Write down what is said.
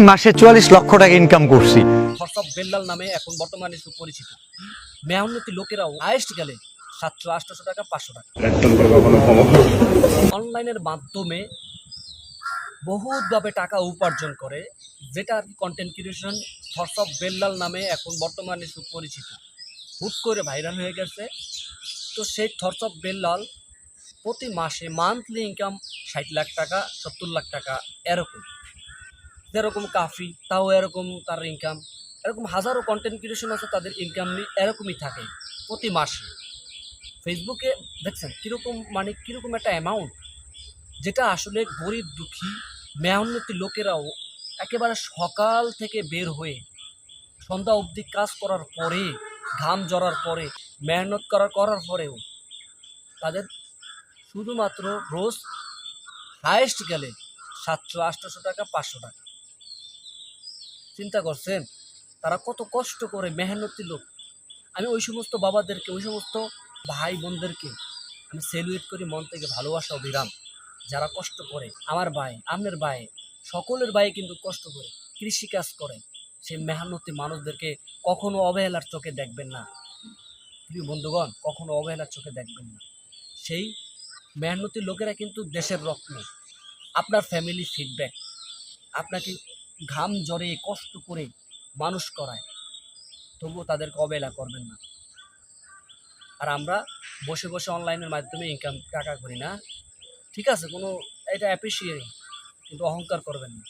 মাসে ৪৪ লক্ষ টাকা ইনকাম করছি। হোয়াটসঅ্যাপ বেল্লাল নামে এখন বর্তমানে সুপরিচিত মেহনতি লোকেরাও হাইয়েস্ট গেলে ৭০০-৮০০ টাকা ৫০০ টাকা অনলাইনের মাধ্যমে বহুতভাবে টাকা উপার্জন করে, যেটা আর কি কন্টেন্ট ক্রিয়েশন হোয়াটসঅ্যাপ বেল্লাল নামে এখন বর্তমানে সুপরিচিত, হুট করে ভাইরাল হয়ে গেছে। তো সেই হোয়াটসঅ্যাপ বেল্লাল প্রতি মাসে মান্থলি ইনকাম ৬০ লাখ টাকা ৭০ লাখ টাকা এরকম, যেরকম কাফি তাও এরকম তার ইনকাম, এরকম হাজারো কন্টেন্ট ক্রিয়েশন আছে তাদের ইনকাম এরকমই থাকে প্রতি মাসে। ফেসবুকে দেখছেন কীরকম, মানে কীরকম একটা অ্যামাউন্ট, যেটা আসলে গরিব দুঃখী মেহনতি লোকেরাও একেবারে সকাল থেকে বের হয়ে সন্ধ্যা অবধি কাজ করার পরে, ঘাম ঝরার পরে, মেহনত করার পরেও তাদের শুধুমাত্র রোজ হাইয়েস্ট গেলে ৭০০-৮০০ টাকা ৫০০ টাকা। চিন্তা করছেন তারা কত কষ্ট করে, মেহনতি লোক। আমি ওই সমস্ত বাবাদেরকে, ওই সমস্ত ভাই বোনদেরকে আমি সেলিব্রেট করি মন থেকে, ভালোবাসা অবিরাম, যারা কষ্ট করে। আমার ভাই, আপনার ভাই, সকলের ভাই কিন্তু কষ্ট করে কৃষিকাজ করে। সেই মেহনতি মানুষদেরকে কখনো অবহেলার চোখে দেখবেন না প্রিয় বন্ধুগণ, কখনো অবহেলার চোখে দেখবেন না। সেই মেহনতি লোকেরা কিন্তু দেশের রত্ন। আপনার ফ্যামিলি ফিডব্যাক, আপনাকে ঘাম ঝরে কষ্ট করে মানুষ করায়, তবুও তাদেরকে অবহেলা করবেন না। আর আমরা বসে বসে অনলাইনের মাধ্যমে ইনকাম টাকা করি না, ঠিক আছে, কোনো এটা অ্যাপ্রিসিয়েটিং, কিন্তু অহংকার করবেন না।